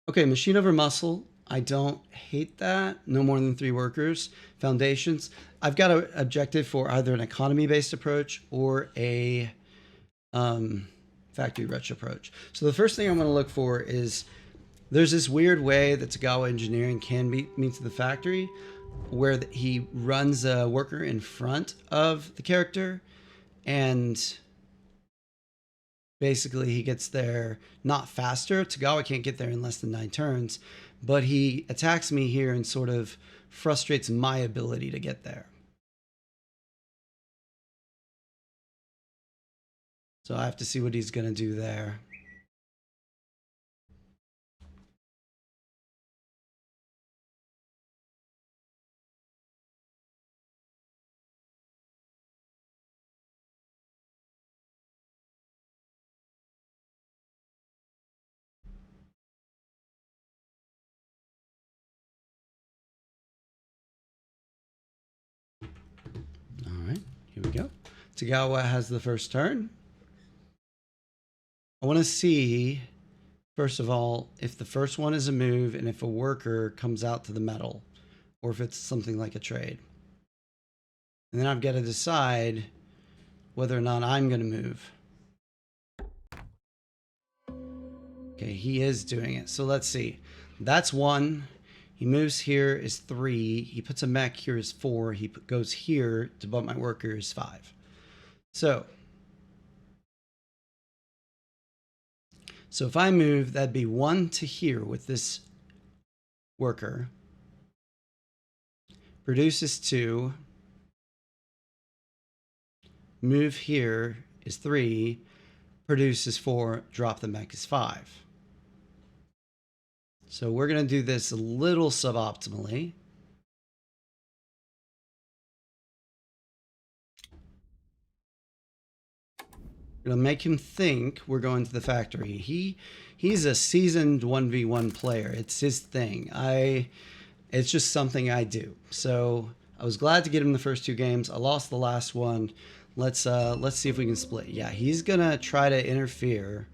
Okay, machine over muscle. I don't hate that. No more than 3 workers. Foundations. I've got an objective for either an economy-based approach or a factory rush approach. So the first thing I'm going to look for is there's this weird way that Togawa Engineering can meet to the factory where he runs a worker in front of the character and basically he gets there not faster. Togawa can't get there in less than 9 turns, but he attacks me here and sort of frustrates my ability to get there. So I have to see what he's going to do there. All right, here we go. Togawa has the first turn. I want to see, first of all, if the first one is a move and if a worker comes out to the metal, or if it's something like a trade. And then I've got to decide whether or not I'm going to move. Okay, he is doing it. So let's see. That's 1. He moves here is 3. He puts a mech here is 4. He goes here to bump my worker is 5. So if I move, that'd be 1 to here with this worker. Produces 2. Move here is 3. Produces 4. Drop the mech is 5. So we're going to do this a little suboptimally. We're going to make him think we're going to the factory. He's a seasoned 1v1 player. It's his thing. It's just something I do. So I was glad to get him the first 2 games. I lost the last one. Let's see if we can split. Yeah, he's going to try to interfere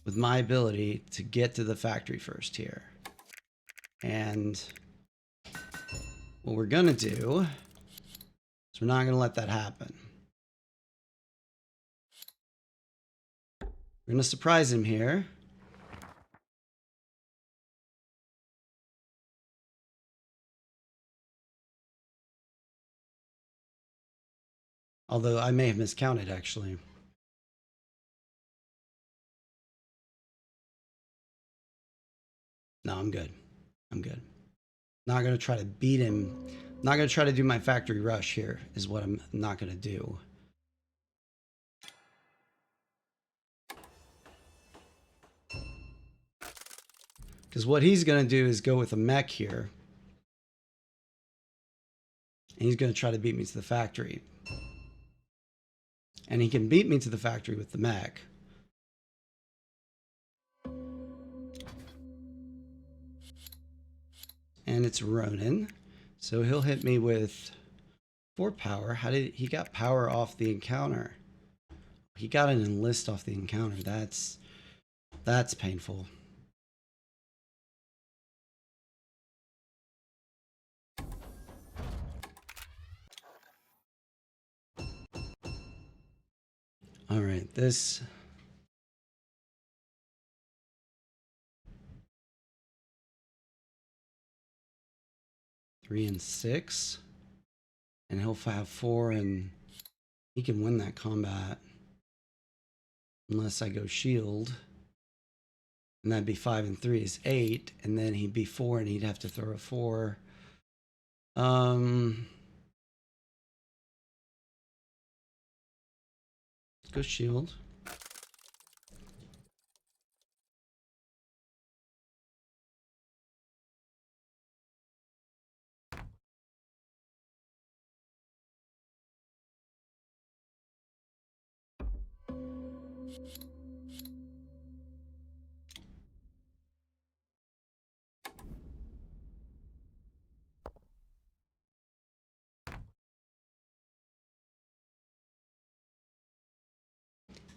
with my ability to get to the factory first here. And what we're going to do is we're not going to let that happen. We're going to surprise him here. Although I may have miscounted, actually. No, I'm good. I'm good. Not going to try to beat him. Not going to try to do my factory rush here is what I'm not going to do. Because what he's going to do is go with a mech here. And he's going to try to beat me to the factory. And he can beat me to the factory with the mech. And it's Ronin. So he'll hit me with 4 power. How did he got power off the encounter? He got an enlist off the encounter. That's painful. All right, this 3 and 6, and he'll have 4, and he can win that combat unless I go shield, and that'd be 5 and 3 is 8, and then he'd be 4, and he'd have to throw a 4. Go shield.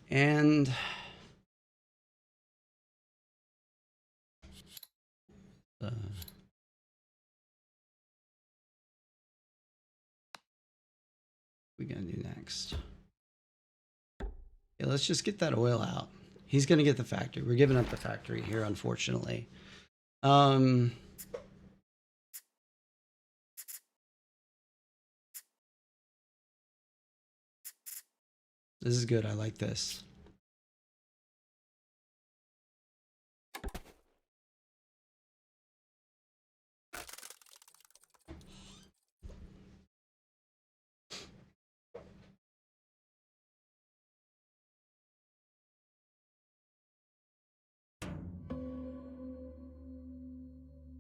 And Uh, we gonna do next? Yeah, let's just get that oil out. He's gonna get the factory. We're giving up the factory here, unfortunately. This is good. I like this.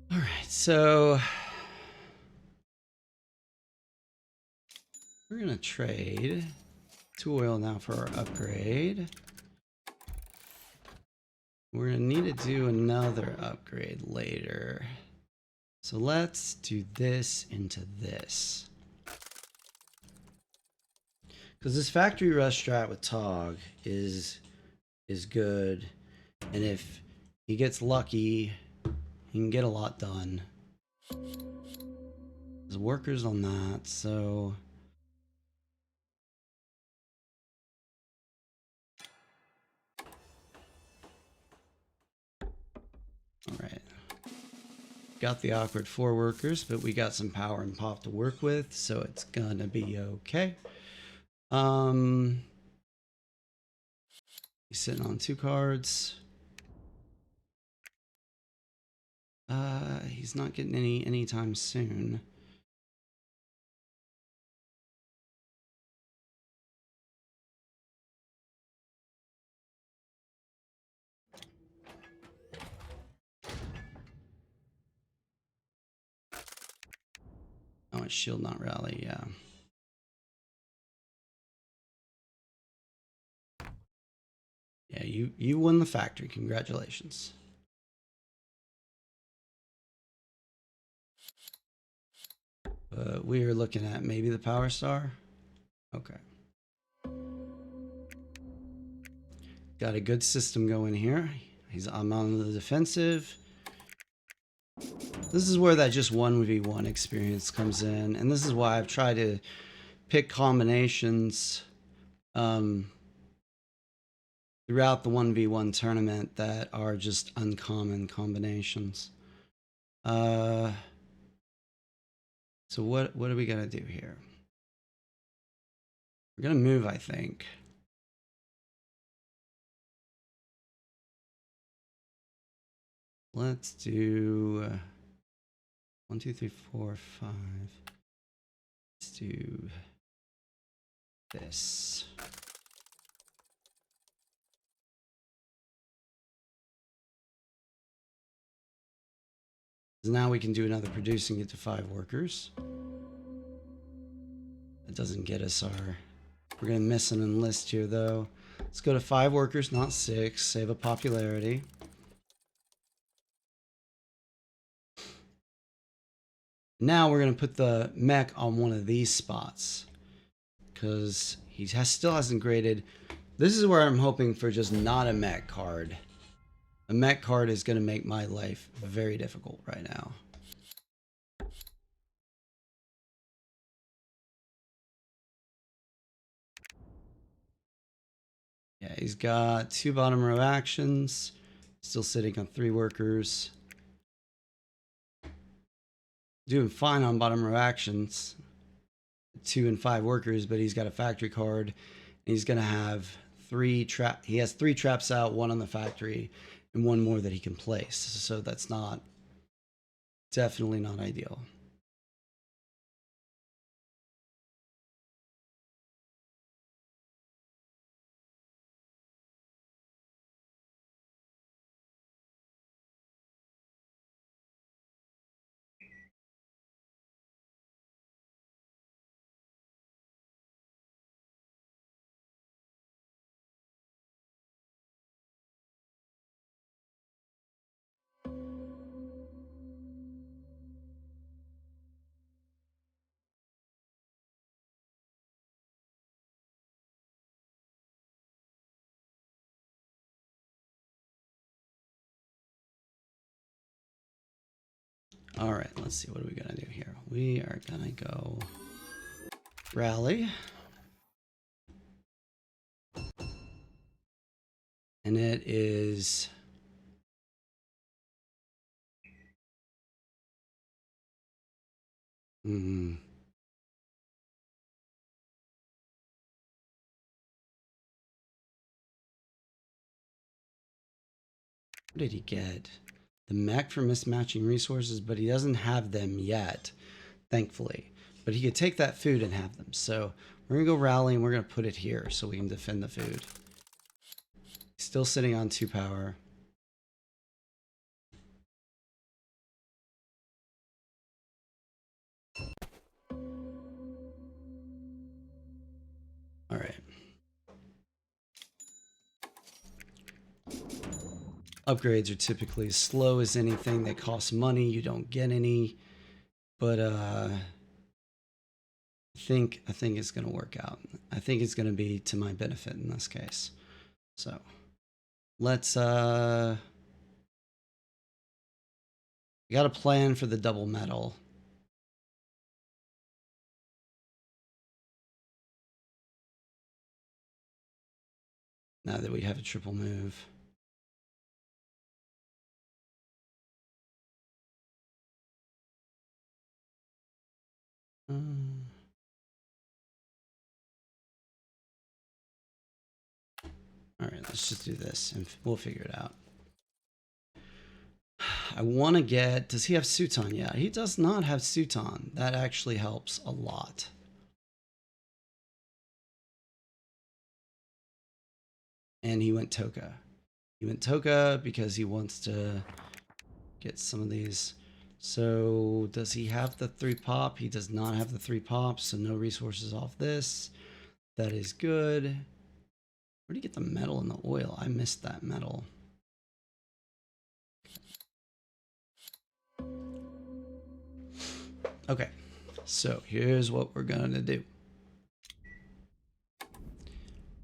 All right, so we're gonna trade 2 oil now for our upgrade. We're gonna need to do another upgrade later. So let's do this into this. Because this factory rush strat with Tog is good. And if he gets lucky, he can get a lot done. There's workers on that, so... Alright. Got the awkward 4 workers, but we got some power and pop to work with, so it's gonna be okay. He's sitting on 2 cards. He's not getting any anytime soon. Oh, it's shield not rally, yeah. Yeah, you won the factory. Congratulations. We are looking at maybe the power star. Okay. Got a good system going here. I'm on the defensive. This is where that just 1v1 experience comes in, and this is why I've tried to pick combinations throughout the 1v1 tournament that are just uncommon combinations. So what are we gonna do here? We're gonna move, I think. Let's do 1, 2, 3, 4, 5. Let's do this. Now we can do another producing it to 5 workers. That doesn't get us our... We're going to miss an enlist here, though. Let's go to 5 workers, not 6. Save a popularity. Now we're going to put the mech on one of these spots. Because he still hasn't graded. This is where I'm hoping for just not a mech card. A mech card is going to make my life very difficult right now. Yeah, he's got 2 bottom row actions. Still sitting on 3 workers. Doing fine on bottom row actions. 2 and 5 workers, but he's got a factory card. And he's going to have 3 trap. He has 3 traps out, 1 on the factory, and 1 more that he can place. So that's definitely not ideal. All right, let's see. What are we going to do here? We are going to go rally. And it is... what did he get? The mech for mismatching resources, but he doesn't have them yet, thankfully. But he could take that food and have them. So we're going to go rally and we're going to put it here so we can defend the food. Still sitting on 2 power. All right. Upgrades are typically as slow as anything. They cost money. You don't get any. But I think it's going to work out. I think it's going to be to my benefit in this case. So let's we got a plan for the double metal. Now that we have a triple move. All right, let's just do this and we'll figure it out. I want to get... Does he have Suton? Yeah, he does not have Suton. That actually helps a lot. And he went Toka. He went Toka because he wants to get some of these. So does he have the 3 pop? He does not have the 3 pops, so no resources off this. That is good. Where do you get the metal and the oil? I missed that metal. Okay, so here's what we're gonna do.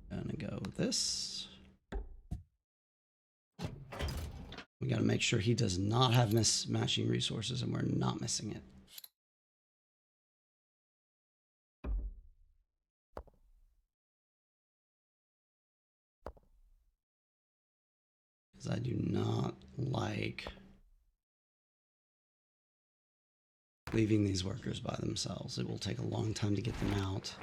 Gonna go with this. We gotta make sure he does not have mismatching resources and we're not missing it. Because I do not like leaving these workers by themselves. It will take a long time to get them out.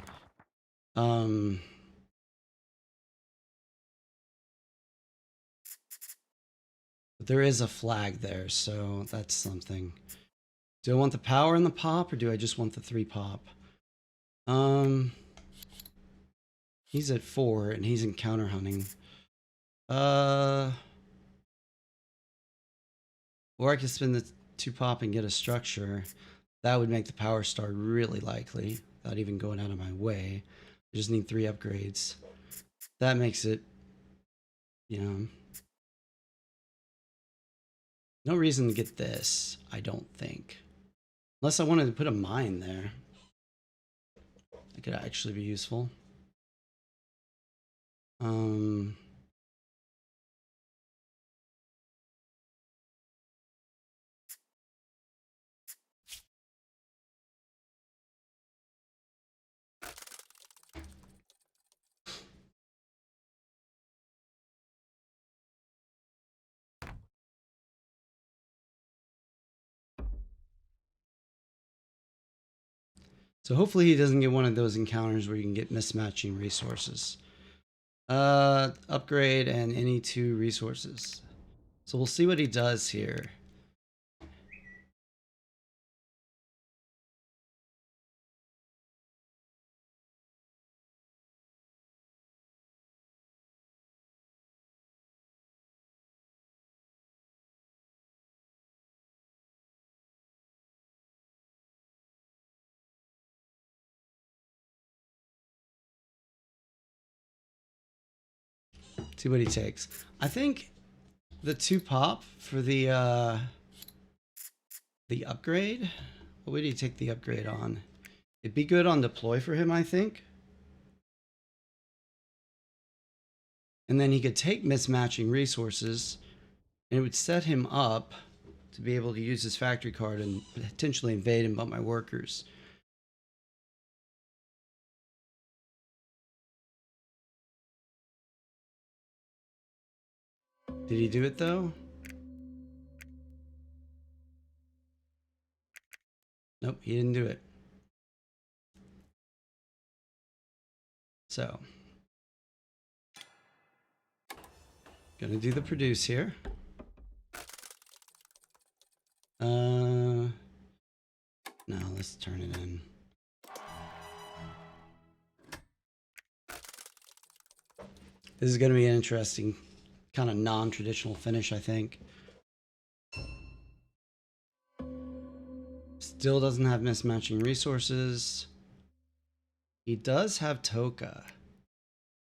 But there is a flag there, so that's something. Do I want the power in the pop or do I just want the 3 pop? He's at 4 and he's in counter hunting. Or I could spend the 2 pop and get a structure. That would make the power star really likely without even going out of my way. I just need 3 upgrades. That makes it, you know, no reason to get this, I don't think. Unless I wanted to put a mine there. That could actually be useful. So hopefully he doesn't get one of those encounters where you can get mismatching resources. Upgrade and any 2 resources. So we'll see what he does here. See what he takes. I think the 2 pop for the upgrade. What would he take the upgrade on? It'd be good on deploy for him, I think. And then he could take mismatching resources and it would set him up to be able to use his factory card and potentially invade and bump my workers. Did he do it though? Nope, he didn't do it. So, gonna do the produce here. No, let's turn it in. This is gonna be an interesting, kind of non-traditional finish, I think. Still doesn't have mismatching resources. He does have Toka.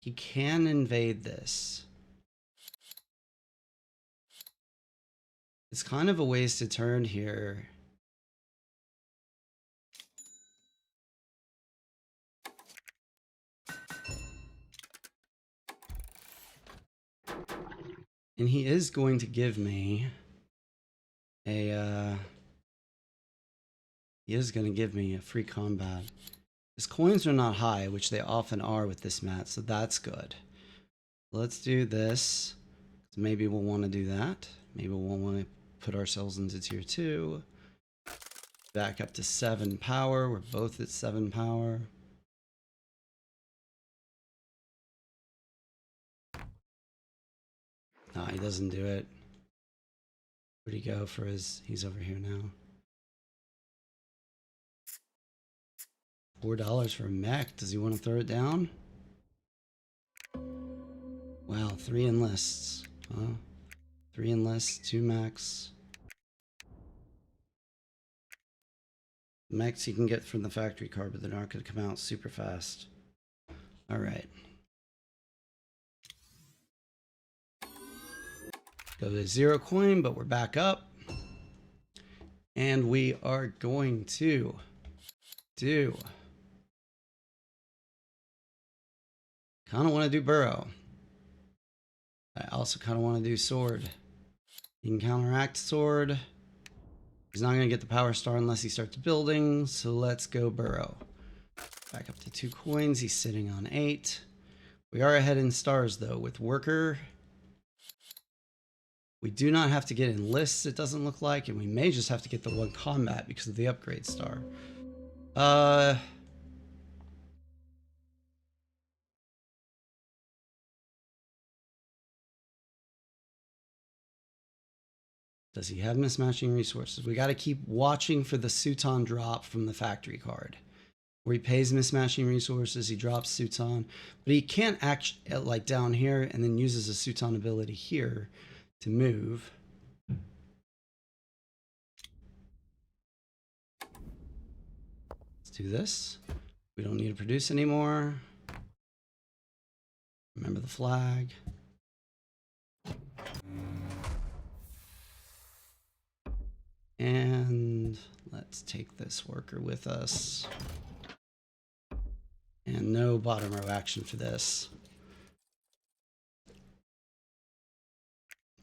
He can invade this. It's kind of a wasted turn here. And he is going to give me a, he is going to give me a free combat. His coins are not high, which they often are with this mat, so that's good. Let's do this. Maybe we'll want to do that. Maybe we'll want to put ourselves into tier 2. Back up to 7 power. We're both at 7 power. No, he doesn't do it. Where'd he go for his... He's over here now. $4 for a mech. Does he want to throw it down? Wow, 3 enlists. Huh? 3 enlists, 2 mechs. Mechs you can get from the factory card, but they're not going to come out super fast. Alright. Go to 0 coin, but we're back up. And we are going to do... Kind of want to do burrow. I also kind of want to do sword. You can counteract sword. He's not going to get the power star unless he starts building, so let's go burrow. Back up to 2 coins. He's sitting on 8. We are ahead in stars though with worker. We do not have to get in lists, it doesn't look like, and we may just have to get the 1 combat because of the upgrade star. Does he have mismatching resources? We got to keep watching for the Suton drop from the factory card. Where he pays mismatching resources, he drops Suton. But he can't act like down here and then uses a Suton ability here to move. Let's do this. We don't need to produce anymore. Remember the flag. And let's take this worker with us. And no bottom row action for this.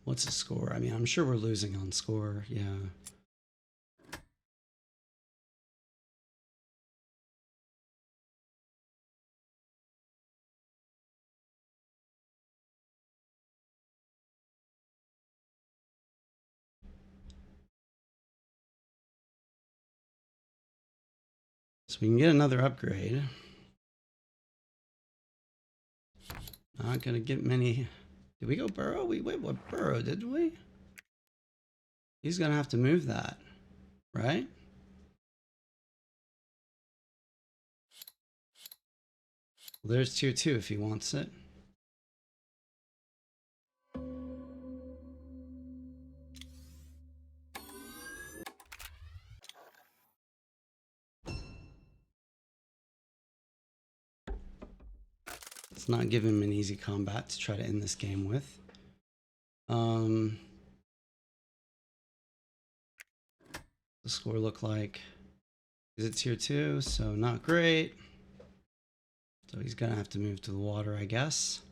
What's the score? I mean, I'm sure we're losing on score. Yeah. So we can get another upgrade. Not gonna get many. Did we go burrow? We went what burrow, didn't we? He's gonna have to move that, right? Well, there's tier 2 if he wants it. Let's not give him an easy combat to try to end this game with. The score look like is it tier 2, so not great. So he's gonna have to move to the water, I guess.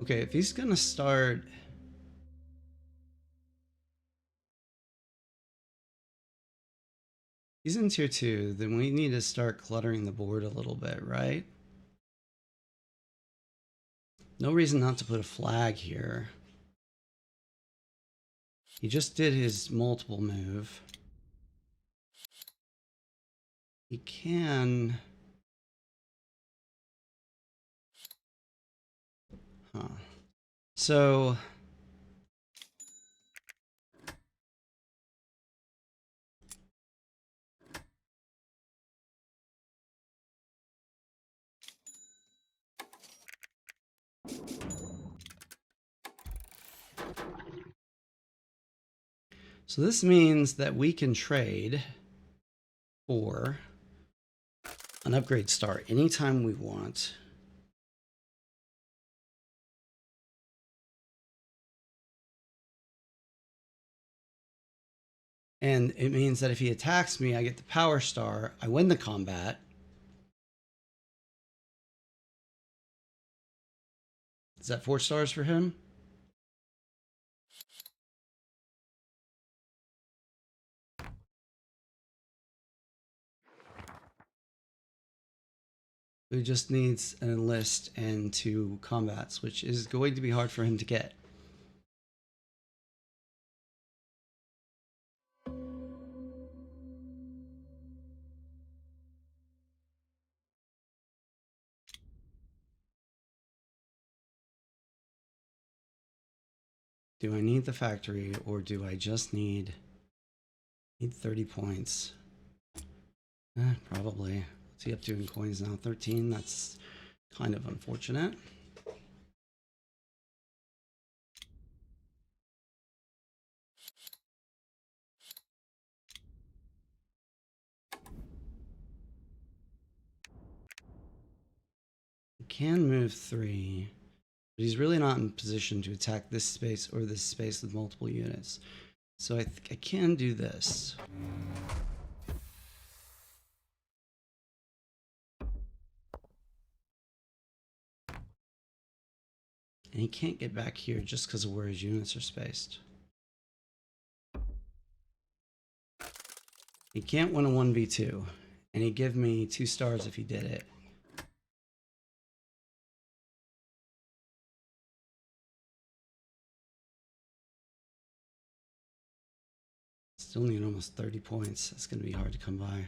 Okay, if he's gonna start... He's in tier 2, then we need to start cluttering the board a little bit, right? No reason not to put a flag here. He just did his multiple move. He can... Huh. So... So this means that we can trade for an upgrade star anytime we want. And it means that if he attacks me, I get the power star, I win the combat. Is that 4 stars for him? He just needs an enlist and 2 combats, which is going to be hard for him to get. Do I need the factory, or do I just need 30 points? Probably. What's he up to in coins now? 13. That's kind of unfortunate. He can move 3, but he's really not in position to attack this space or this space with multiple units. So I think I can do this. And he can't get back here just because of where his units are spaced. He can't win a 1v2, and he'd give me 2 stars if he did it. Still need almost 30 points. That's going to be hard to come by.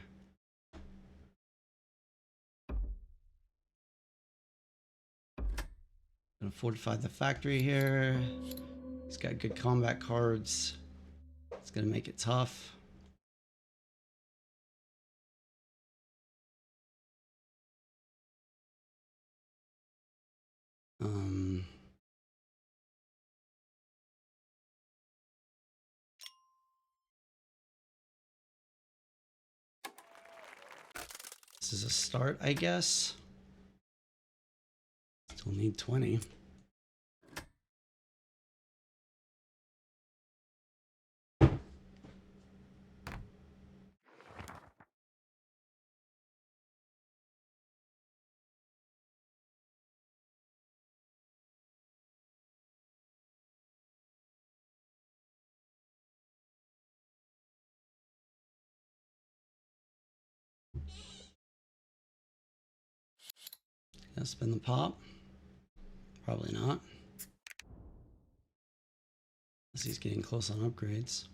Gonna fortify the factory here. He's got good combat cards. It's gonna make it tough. This is a start, I guess. Still need 20. Gonna spin the pop. Probably not. Unless he's getting close on upgrades.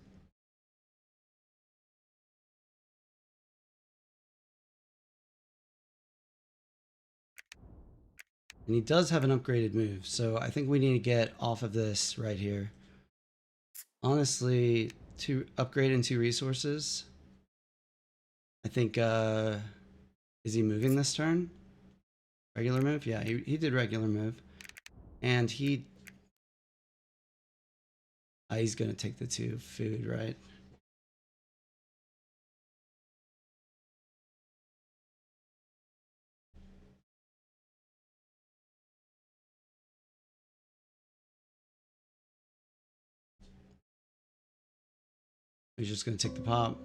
And he does have an upgraded move, so I think we need to get off of this right here. Honestly, to upgrade in 2 resources. I think, is he moving this turn? Regular move? Yeah, he did regular move. And he's gonna take the 2 food, right? He's just gonna take the pop.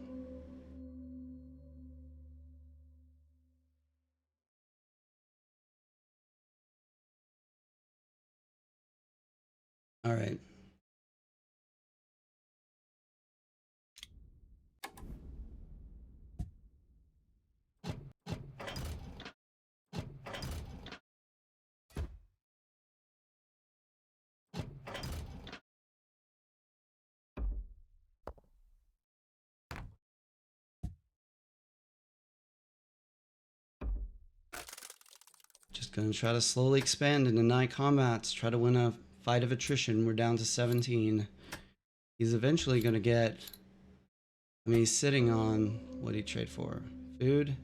Just gonna try to slowly expand into 9 combats, try to win a fight of attrition. We're down to 17. He's eventually gonna get... I mean, he's sitting on... What did he trade for? Food?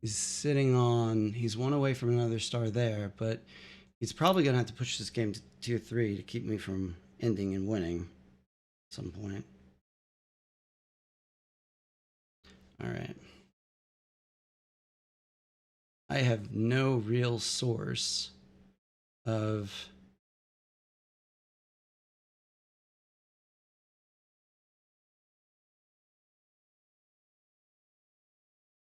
He's sitting on... He's one away from another star there, but he's probably gonna have to push this game to tier 3 to keep me from ending and winning at some point. Alright. I have no real source of...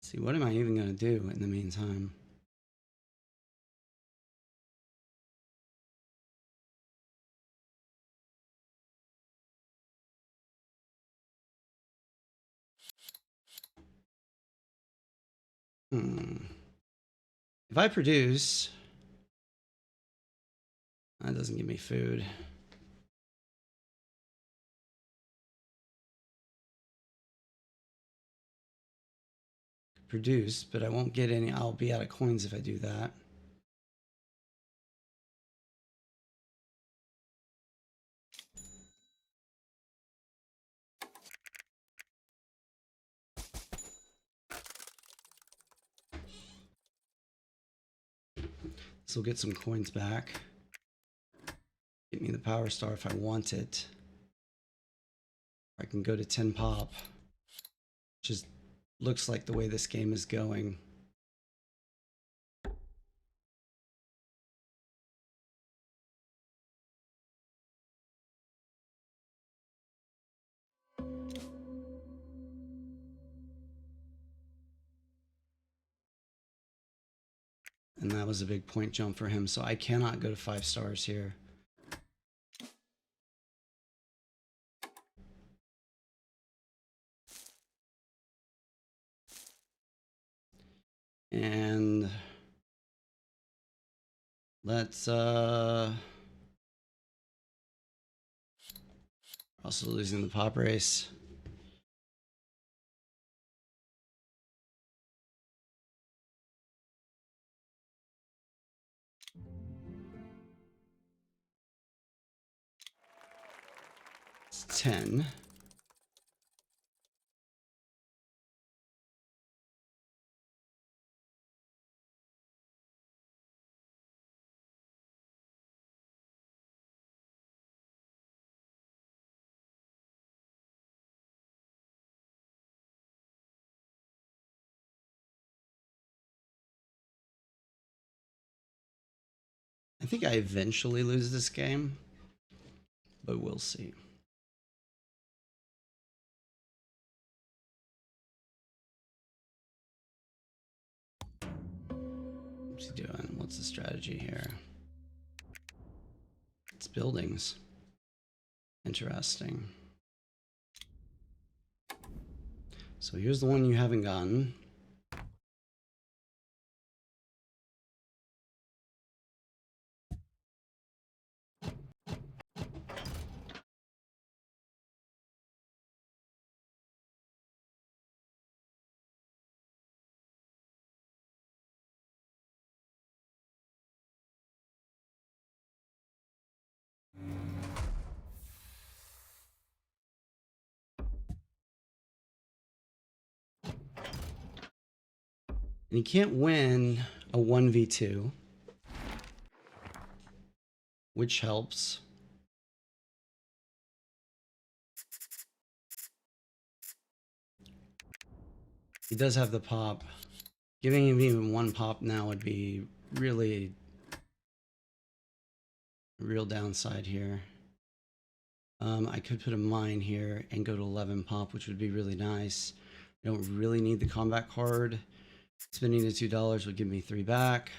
Let's see, what am I even going to do in the meantime? If I produce... That doesn't give me food. Produce, but I won't get any. I'll be out of coins if I do that. This will get some coins back. Get me the power star if I want it. I can go to 10 pop. Just looks like the way this game is going. And that was a big point jump for him, so I cannot go to 5 stars here. And let's also losing the pop race. It's 10. I think I eventually lose this game, but we'll see. What's he doing? What's the strategy here? It's buildings. Interesting. So here's the one you haven't gotten. And he can't win a 1v2, which helps. He does have the pop. Giving him even 1 pop now would be really a real downside here. I could put a mine here and go to 11 pop, which would be really nice. I don't really need the combat card. Spending the $2 would give me 3 back.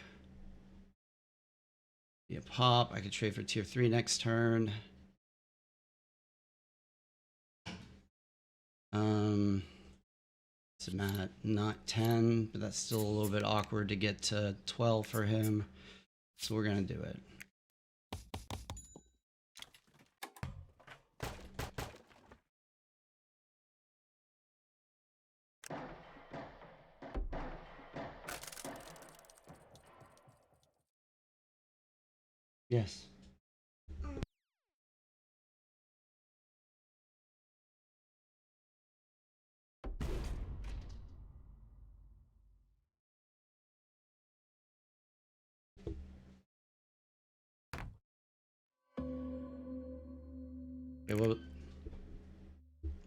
Be a pop. I could trade for tier 3 next turn. It's not 10, but that's still a little bit awkward to get to 12 for him. So we're going to do it. Yes. Okay,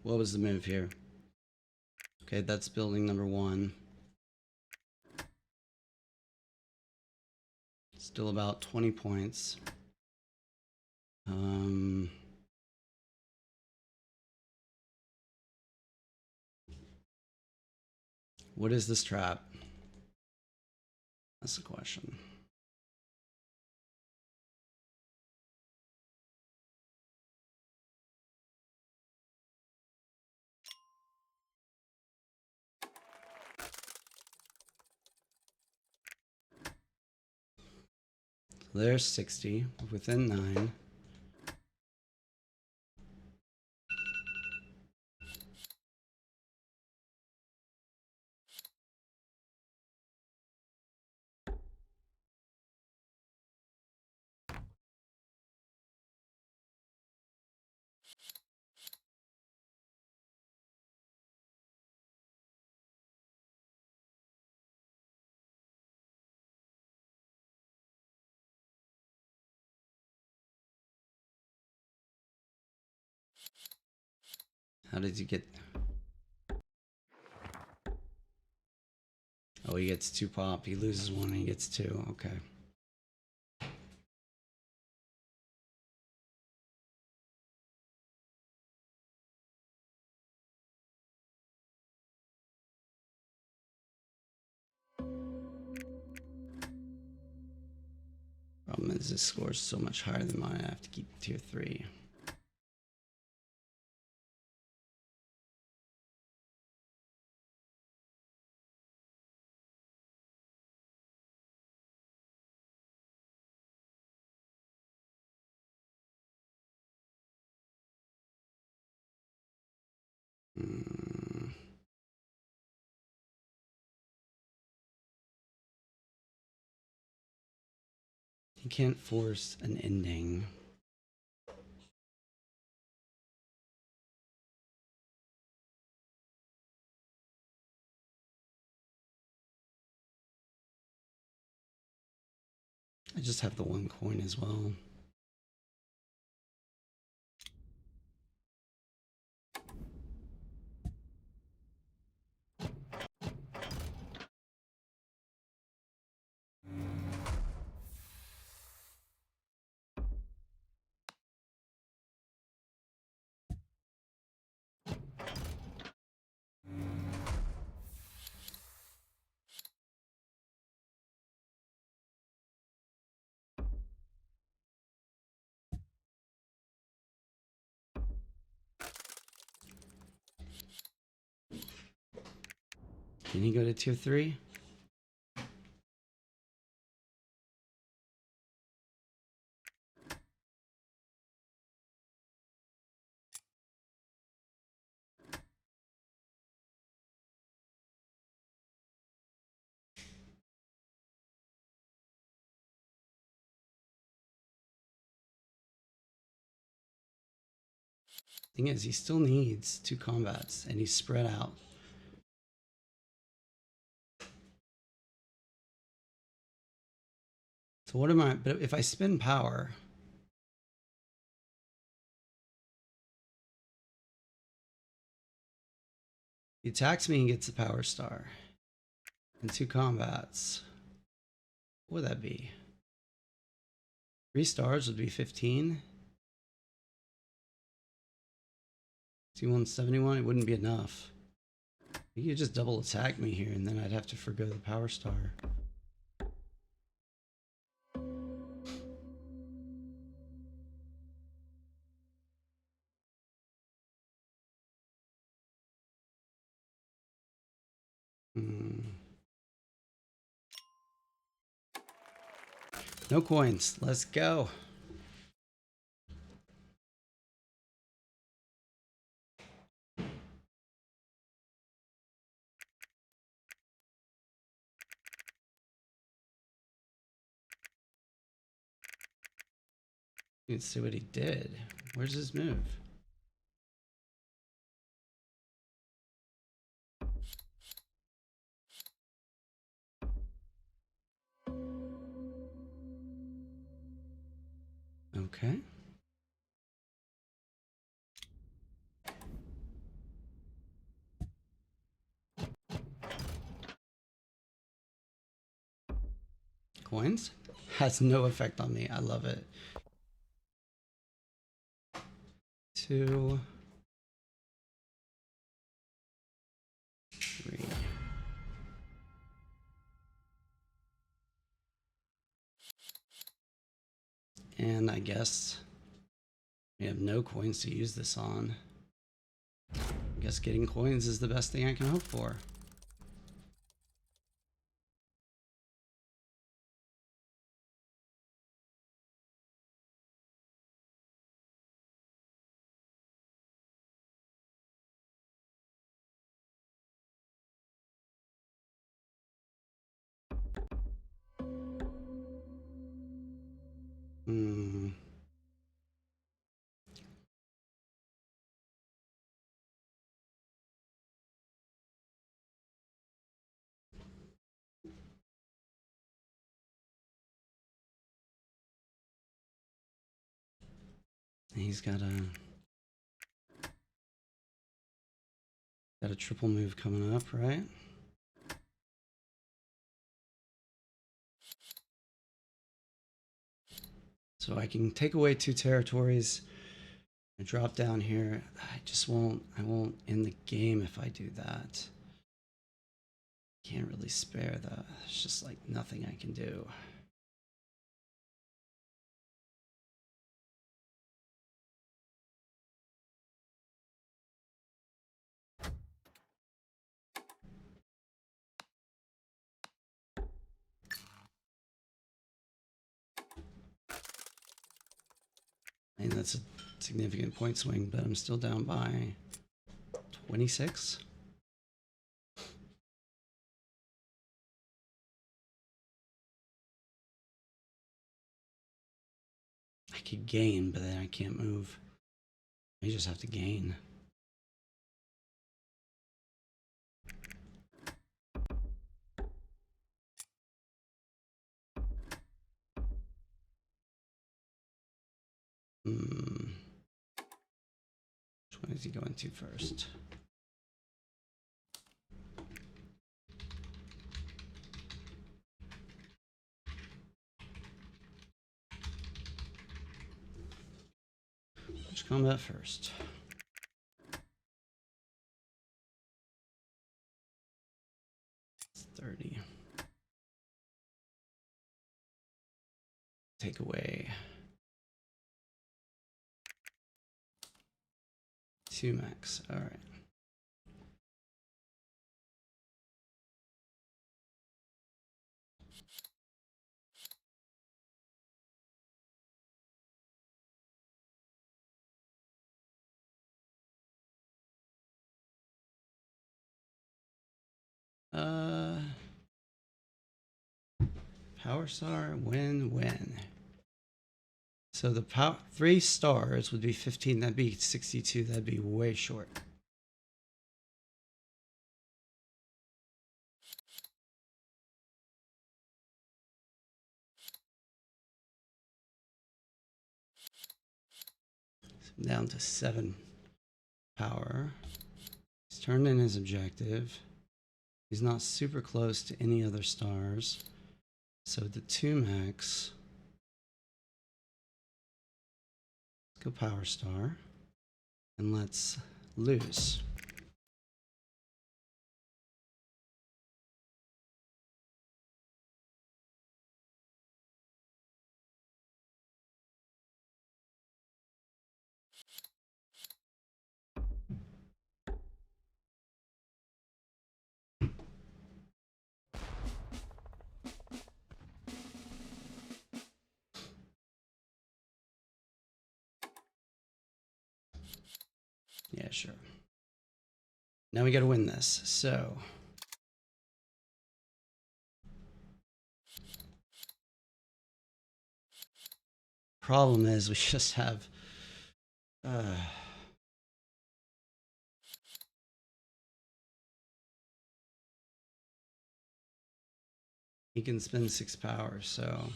what was the move here? Okay, that's building number 1. Still about 20 points. What is this trap? That's the question. So there's 60 within 9. How did you get? Oh, he gets 2 pop. He loses 1 and he gets 2. Okay. Problem is this score is so much higher than mine. I have to keep tier 3. You can't force an ending. I just have the 1 coin as well. Can he go to tier 3? Thing is, he still needs 2 combats and he's spread out. So what am I? But if I spend power, he attacks me and gets a power star. And 2 combats. What would that be? 3 stars would be 15. 2171, it wouldn't be enough. You could just double attack me here and then I'd have to forgo the power star. No coins. Let's go. Let's see what he did. Where's his move? Okay. Coins? Has no effect on me. I love it. 2, 3. And I guess we have no coins to use this on. I guess getting coins is the best thing I can hope for. Hmm. He's got a triple move coming up, right? So I can take away 2 territories and drop down here. I won't end the game if I do that. Can't really spare that. It's just like nothing I can do. I mean, that's a significant point swing, but I'm still down by 26. I could gain, but then I can't move. I just have to gain. Which one is he going to first? Which combat first? It's 30. Take away 2 mechs. All right. Power star, when. So the 3 stars would be 15. That'd be 62. That'd be way short. So down to 7 power. He's turned in his objective. He's not super close to any other stars. So the 2 mechs. Let's go power star. And let's lose. Yeah, sure. Now we got to win this. So problem is we just have... he can spend 6 power, so...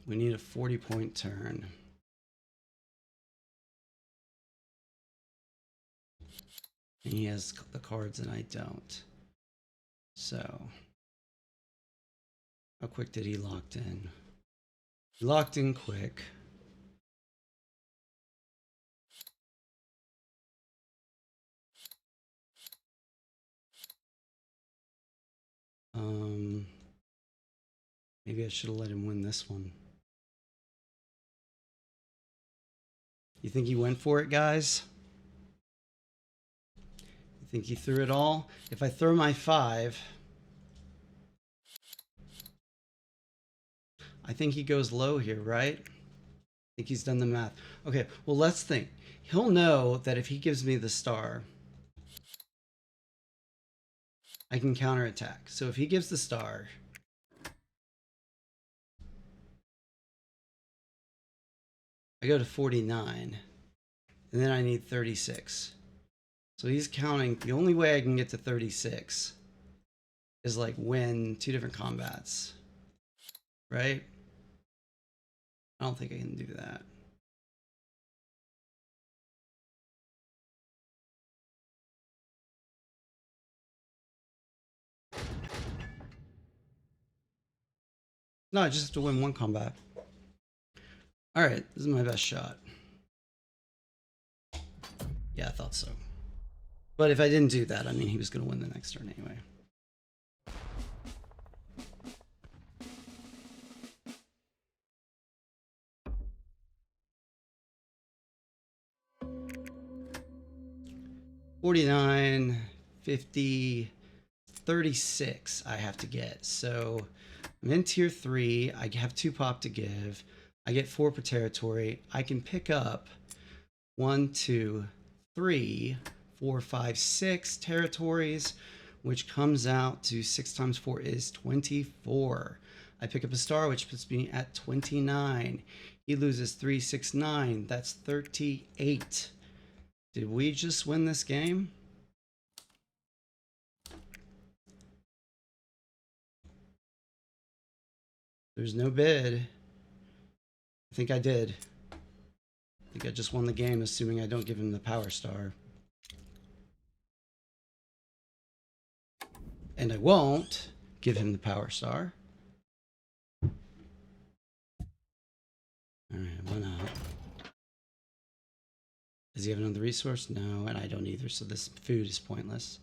we need a 40-point turn. And he has the cards and I don't. So... how quick did he lock in? He locked in quick. Maybe I should have let him win this one. You think he went for it, guys? You think he threw it all? If I throw my 5, I think he goes low here, right? I think he's done the math. Okay, well, let's think. He'll know that if he gives me the star, I can counterattack. So if he gives the star, I go to 49, and then I need 36. So he's counting. The only way I can get to 36 is like win 2 different combats, right? I don't think I can do that. No, I just have to win 1 combat. All right, this is my best shot. Yeah, I thought so. But if I didn't do that, I mean, he was going to win the next turn anyway. $49, $50, $36 I have to get. So I'm in tier 3. I have 2 pop to give. I get 4 per territory. I can pick up 1, 2, 3, 4, 5, 6 territories, which comes out to 6 times 4 is 24. I pick up a star, which puts me at 29. He loses 3, 6, 9. That's 38. Did we just win this game? There's no bid. I think I did. I think I just won the game, assuming I don't give him the power star. And I won't give him the power star. Alright, why not? Does he have another resource? No, and I don't either, so this food is pointless.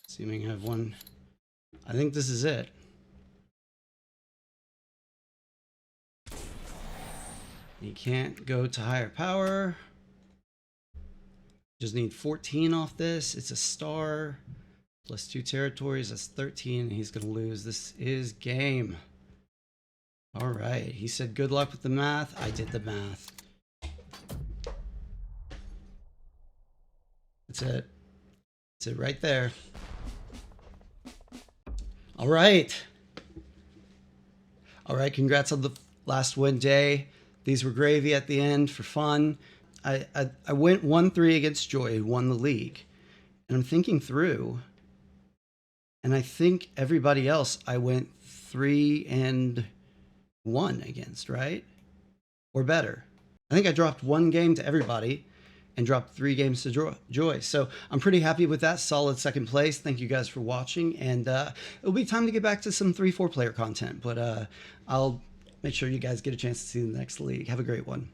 Assuming I have 1. I think this is it. You can't go to higher power. Just need 14 off this. It's a star. Plus 2 territories. That's 13. He's going to lose. This is game. All right. He said good luck with the math. I did the math. That's it. That's it right there. All right. All right. Congrats on the last win day. These were gravy at the end for fun. I went 1-3 against Joy, who won the league. And I'm thinking through. And I think everybody else I went 3-1 against, right? Or better. I think I dropped 1 game to everybody and dropped 3 games to Joy. So I'm pretty happy with that. Solid 2nd place. Thank you guys for watching. And it'll be time to get back to some 3-4 player content. But I'll make sure you guys get a chance to see the next league. Have a great one.